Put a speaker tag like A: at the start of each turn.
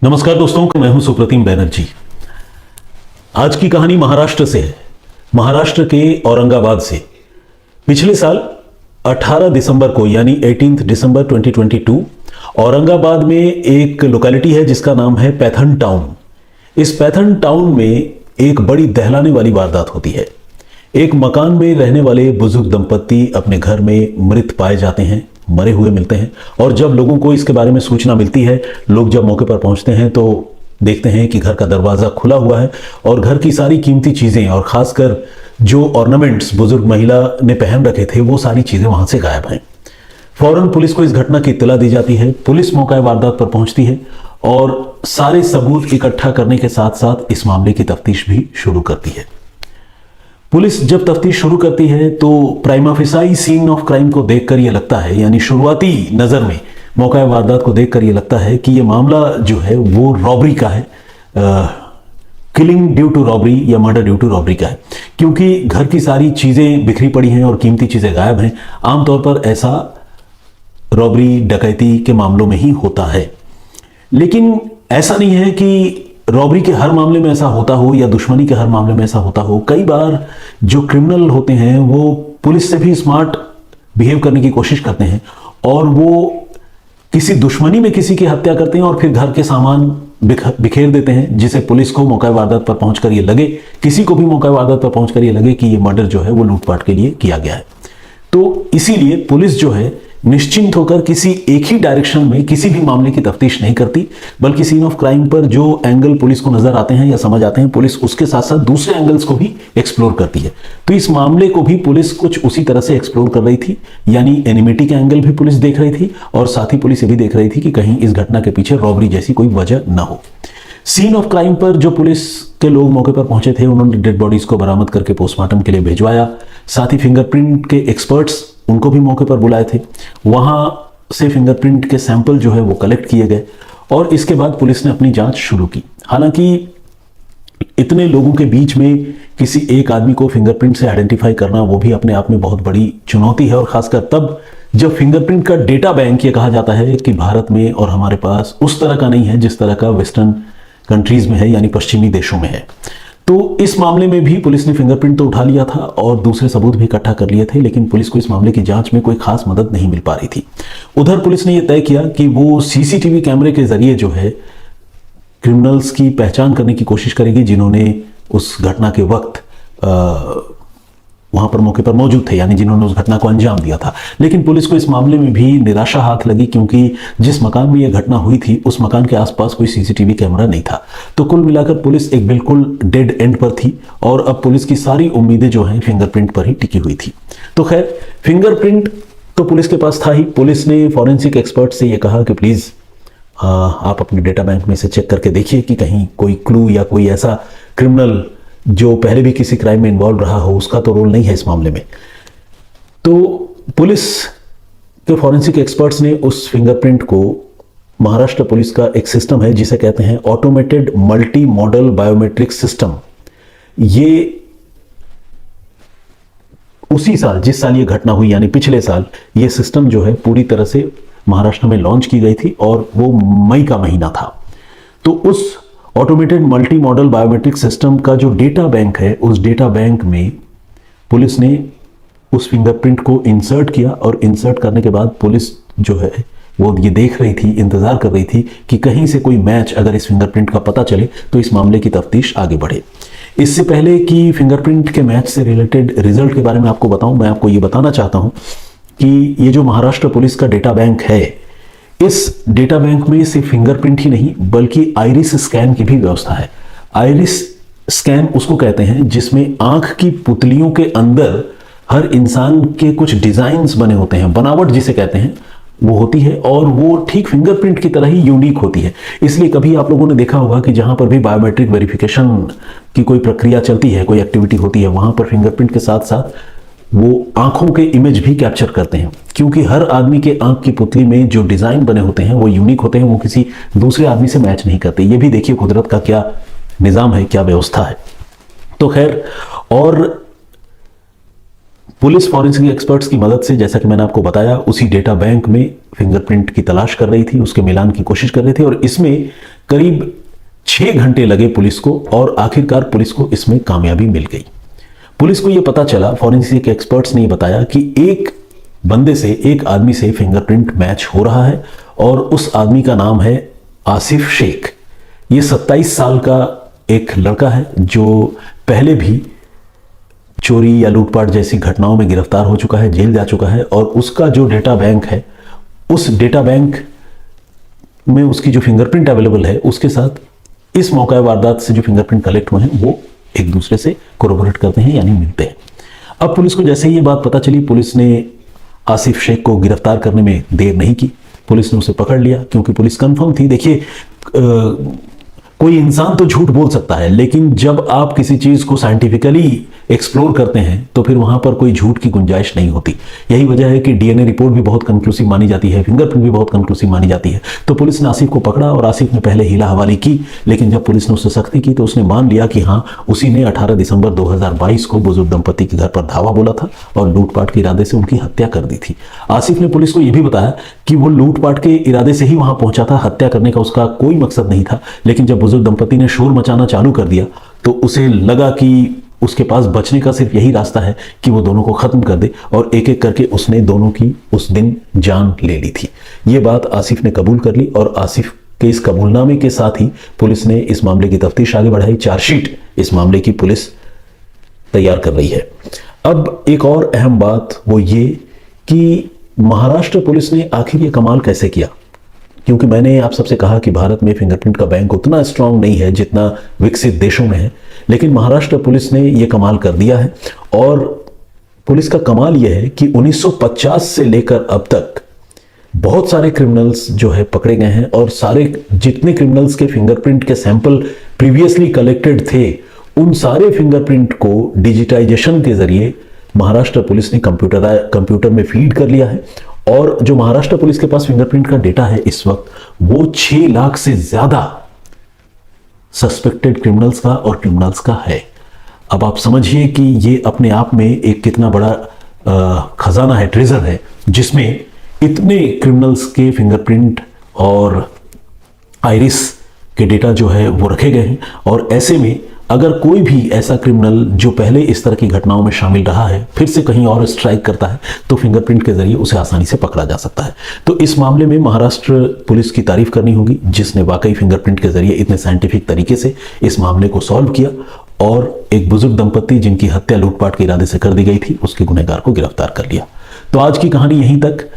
A: नमस्कार दोस्तों, मैं हूं सुप्रतिम बैनर्जी। आज की कहानी महाराष्ट्र से है। महाराष्ट्र के औरंगाबाद से। पिछले साल 18 दिसंबर को यानी 18 दिसंबर 2022 औरंगाबाद में एक लोकेलिटी है जिसका नाम है पैथन टाउन। इस पैथन टाउन में एक बड़ी दहलाने वाली वारदात होती है। एक मकान में रहने वाले बुजुर्ग दंपत्ति अपने घर में मृत पाए जाते हैं, मरे हुए मिलते हैं। और जब लोगों को इसके बारे में सूचना मिलती है, लोग जब मौके पर पहुंचते हैं तो देखते हैं कि घर का दरवाजा खुला हुआ है और घर की सारी कीमती चीजें और खासकर जो ऑर्नामेंट्स बुजुर्ग महिला ने पहन रखे थे वो सारी चीजें वहां से गायब हैं। फौरन पुलिस को इस घटना की इत्तला दी जाती है। पुलिस मौका वारदात पर पहुंचती है और सारे सबूत इकट्ठा करने के साथ साथ इस मामले की तफ्तीश भी शुरू करती है। पुलिस जब तफ्तीश शुरू करती है तो prima facie scene of crime को देखकर यह लगता है, यानी शुरुआती नजर में मौका वारदात को देखकर यह लगता है कि यह मामला जो है वो रॉबरी का है, किलिंग ड्यू टू रॉबरी या मर्डर ड्यू टू रॉबरी का है, क्योंकि घर की सारी चीजें बिखरी पड़ी हैं और कीमती चीजें गायब हैं। आमतौर पर ऐसा रॉबरी डकैती के मामलों में ही होता है, लेकिन ऐसा नहीं है कि रॉबरी के हर मामले में ऐसा होता हो या दुश्मनी के हर मामले में ऐसा होता हो। कई बार जो क्रिमिनल होते हैं वो पुलिस से भी स्मार्ट बिहेव करने की कोशिश करते हैं और वो किसी दुश्मनी में किसी की हत्या करते हैं और फिर घर के सामान बिखेर देते हैं, जिसे पुलिस को मौका वारदात पर पहुंचकर ये लगे, किसी को भी मौका वारदात पर पहुंचकर ये लगे कि ये मर्डर जो है वो लूटपाट के लिए किया गया है। तो इसीलिए पुलिस जो है निश्चिंत होकर किसी एक ही डायरेक्शन में किसी भी मामले की तफ्तीश नहीं करती, बल्कि सीन ऑफ क्राइम पर जो एंगल पुलिस को नजर आते हैं या समझ आते हैं, पुलिस उसके साथ साथ दूसरे एंगल्स को भी एक्सप्लोर करती है। तो इस मामले को भी पुलिस कुछ उसी तरह से एक्सप्लोर कर रही थी, यानी एनिमिटी का एंगल भी पुलिस देख रही थी और साथ ही पुलिस ये भी देख रही थी कि कहीं इस घटना के पीछे रॉबरी जैसी कोई वजह न हो। सीन ऑफ क्राइम पर जो पुलिस के लोग मौके पर पहुंचे थे उन्होंने डेड बॉडीज को बरामद करके पोस्टमार्टम के लिए भिजवाया। साथ ही फिंगरप्रिंट के एक्सपर्ट्स उनको भी मौके पर बुलाए थे। वहां से फिंगरप्रिंट के सैंपल जो है वो कलेक्ट किए गए और इसके बाद पुलिस ने अपनी जांच शुरू की। हालांकि इतने लोगों के बीच में किसी एक आदमी को फिंगरप्रिंट से आइडेंटिफाई करना वो भी अपने आप में बहुत बड़ी चुनौती है, और खासकर तब जब फिंगरप्रिंट का डेटा बैंक ये कहा जाता है कि भारत में और हमारे पास उस तरह का नहीं है जिस तरह का वेस्टर्न कंट्रीज में है, यानी पश्चिमी देशों में है। तो इस मामले में भी पुलिस ने फिंगरप्रिंट तो उठा लिया था और दूसरे सबूत भी इकट्ठा कर लिए थे, लेकिन पुलिस को इस मामले की जांच में कोई खास मदद नहीं मिल पा रही थी। उधर पुलिस ने यह तय किया कि वो सीसीटीवी कैमरे के जरिए जो है क्रिमिनल्स की पहचान करने की कोशिश करेगी जिन्होंने उस घटना के वक्त वहां पर मौके पर मौजूद थे, यानी जिन्होंने उस घटना को अंजाम दिया था। लेकिन पुलिस को इस मामले में भी निराशा हाथ लगी, क्योंकि जिस मकान में यह घटना हुई थी उस मकान के आसपास कोई सीसीटीवी कैमरा नहीं था। तो कुल मिलाकर पुलिस एक बिल्कुल डेड एंड पर थी और अब पुलिस की सारी उम्मीदें जो हैं फिंगरप्रिंट पर ही टिकी हुई थी। तो खैर, फिंगरप्रिंट तो पुलिस के पास था ही। पुलिस ने फॉरेंसिक एक्सपर्ट से यह कहा कि प्लीज आप अपने डेटा बैंक में से चेक करके देखिए कि कहीं कोई क्लू या कोई ऐसा क्रिमिनल जो पहले भी किसी क्राइम में इन्वॉल्व रहा हो उसका तो रोल नहीं है इस मामले में। तो पुलिस के फॉरेंसिक एक्सपर्ट्स ने उस फिंगरप्रिंट को, महाराष्ट्र पुलिस का एक सिस्टम है जिसे कहते हैं automated multi modal biometric system, ये उसी साल जिस साल ये घटना हुई यानी पिछले साल ये सिस्टम जो है पूरी तरह से महाराष्ट्र में लॉन्च की गई थी और वो मई का महीना था। तो उस automated multi modal biometric system का जो डेटा बैंक है, उस डेटा बैंक में पुलिस ने उस फिंगरप्रिंट को इंसर्ट किया और इंसर्ट करने के बाद पुलिस जो है वो ये देख रही थी, इंतजार कर रही थी कि कहीं से कोई मैच अगर इस फिंगरप्रिंट का पता चले तो इस मामले की तफ्तीश आगे बढ़े। इससे पहले कि फिंगरप्रिंट के मैच से रिलेटेड रिजल्ट के बारे में आपको बताऊं, मैं आपको ये बताना चाहता हूं कि ये जो महाराष्ट्र पुलिस का डेटा बैंक है, इस डेटा बैंक में सिर्फ फिंगरप्रिंट ही नहीं बल्कि आइरिस स्कैन की भी व्यवस्था है। आइरिस स्कैन उसको कहते हैं जिसमें आंख की पुतलियों के अंदर हर इंसान के कुछ डिजाइन्स बने होते हैं, बनावट जिसे कहते हैं वो होती है, और वो ठीक फिंगरप्रिंट की तरह ही यूनिक होती है। इसलिए कभी आप लोगों ने देखा होगा कि जहां पर भी बायोमेट्रिक वेरिफिकेशन की कोई प्रक्रिया चलती है, कोई एक्टिविटी होती है, वहां पर फिंगरप्रिंट के साथ साथ वो आंखों के इमेज भी कैप्चर करते हैं, क्योंकि हर आदमी के आंख की पुतली में जो डिजाइन बने होते हैं वो यूनिक होते हैं, वो किसी दूसरे आदमी से मैच नहीं करते। ये भी देखिए कुदरत का क्या निजाम है, क्या व्यवस्था है। तो खैर, और पुलिस फॉरेंसिक एक्सपर्ट्स की मदद से, जैसा कि मैंने आपको बताया, उसी डेटा बैंक में फिंगरप्रिंट की तलाश कर रही थी, उसके मिलान की कोशिश कर रही थी। और इसमें करीब 6 घंटे लगे पुलिस को और आखिरकार पुलिस को इसमें कामयाबी मिल गई। पुलिस को यह पता चला, फॉरेंसिक एक्सपर्ट्स ने बताया कि एक आदमी से फिंगरप्रिंट मैच हो रहा है और उस आदमी का नाम है आसिफ शेख। ये 27 साल का एक लड़का है जो पहले भी चोरी या लूटपाट जैसी घटनाओं में गिरफ्तार हो चुका है, जेल जा चुका है और उसका जो डेटा बैंक है, उस डेटा बैंक में उसकी जो फिंगरप्रिंट अवेलेबल है उसके साथ इस मौका वारदात से जो फिंगरप्रिंट कलेक्ट हुए हैं वो एक दूसरे से कोरोबोरेट करते हैं यानी मिलते हैं। अब पुलिस को जैसे ही ये बात पता चली, पुलिस ने आसिफ शेख को गिरफ्तार करने में देर नहीं की। पुलिस ने उसे पकड़ लिया क्योंकि पुलिस कंफर्म थी। देखिए, कोई इंसान तो झूठ बोल सकता है, लेकिन जब आप किसी चीज को साइंटिफिकली एक्सप्लोर करते हैं तो फिर वहां पर कोई झूठ की गुंजाइश नहीं होती। यही वजह है कि डीएनए रिपोर्ट भी बहुत कंक्लूसिव मानी जाती है, फिंगरप्रिंट भी बहुत कंक्लूसिव मानी जाती है। तो पुलिस ने आसिफ को पकड़ा और आसिफ ने पहले हीला हवाली की, लेकिन जब पुलिस ने उससे सख्ती की तो उसने मान लिया कि हाँ, उसी ने 18 दिसंबर 2022 को बुजुर्ग दंपति के घर पर धावा बोला था और लूटपाट के इरादे से उनकी हत्या कर दी थी। आसिफ ने पुलिस को यह भी बताया कि वो लूटपाट के इरादे से ही वहां पहुंचा था, हत्या करने का उसका कोई मकसद नहीं था। लेकिन जब बुजुर्ग दंपति ने शोर मचाना चालू कर दिया तो उसे लगा कि उसके पास बचने का सिर्फ यही रास्ता है कि वो दोनों को खत्म कर दे और एक एक करके उसने दोनों की उस दिन जान ले ली थी। ये बात आसिफ ने कबूल कर ली और आसिफ के इस कबूलनामे के साथ ही पुलिस ने इस मामले की तफ्तीश आगे बढ़ाई। चार्जशीट इस मामले की पुलिस तैयार कर रही है। अब एक और अहम बात वो ये कि महाराष्ट्र पुलिस ने आखिर ये कमाल कैसे किया, क्योंकि मैंने आप सबसे कहा कि भारत में फिंगरप्रिंट का बैंक उतना स्ट्रांग नहीं है जितना विकसित देशों में है, लेकिन महाराष्ट्र पुलिस ने यह कमाल कर दिया है। और पुलिस का कमाल यह है कि 1950 से लेकर अब तक बहुत सारे क्रिमिनल्स जो है पकड़े गए हैं और सारे जितने क्रिमिनल्स के फिंगरप्रिंट के सैंपल प्रीवियसली कलेक्टेड थे, उन सारे फिंगरप्रिंट को डिजिटाइजेशन के जरिए महाराष्ट्र पुलिस ने कंप्यूटर में फीड कर लिया है। और जो महाराष्ट्र पुलिस के पास फिंगरप्रिंट का डेटा है इस वक्त, वो 6 लाख से ज्यादा सस्पेक्टेड क्रिमिनल्स का और क्रिमिनल्स का है। अब आप समझिए कि ये अपने आप में एक कितना बड़ा खजाना है, ट्रेजर है, जिसमें इतने क्रिमिनल्स के फिंगरप्रिंट और आइरिस के डेटा जो है वो रखे गए हैं। और ऐसे में अगर कोई भी ऐसा क्रिमिनल जो पहले इस तरह की घटनाओं में शामिल रहा है फिर से कहीं और स्ट्राइक करता है तो फिंगरप्रिंट के जरिए उसे आसानी से पकड़ा जा सकता है। तो इस मामले में महाराष्ट्र पुलिस की तारीफ करनी होगी, जिसने वाकई फिंगरप्रिंट के जरिए इतने साइंटिफिक तरीके से इस मामले को सॉल्व किया और एक बुजुर्ग दंपति जिनकी हत्या लूटपाट के इरादे से कर दी गई थी, उसके गुनहगार को गिरफ्तार कर लिया। तो आज की कहानी यहीं तक।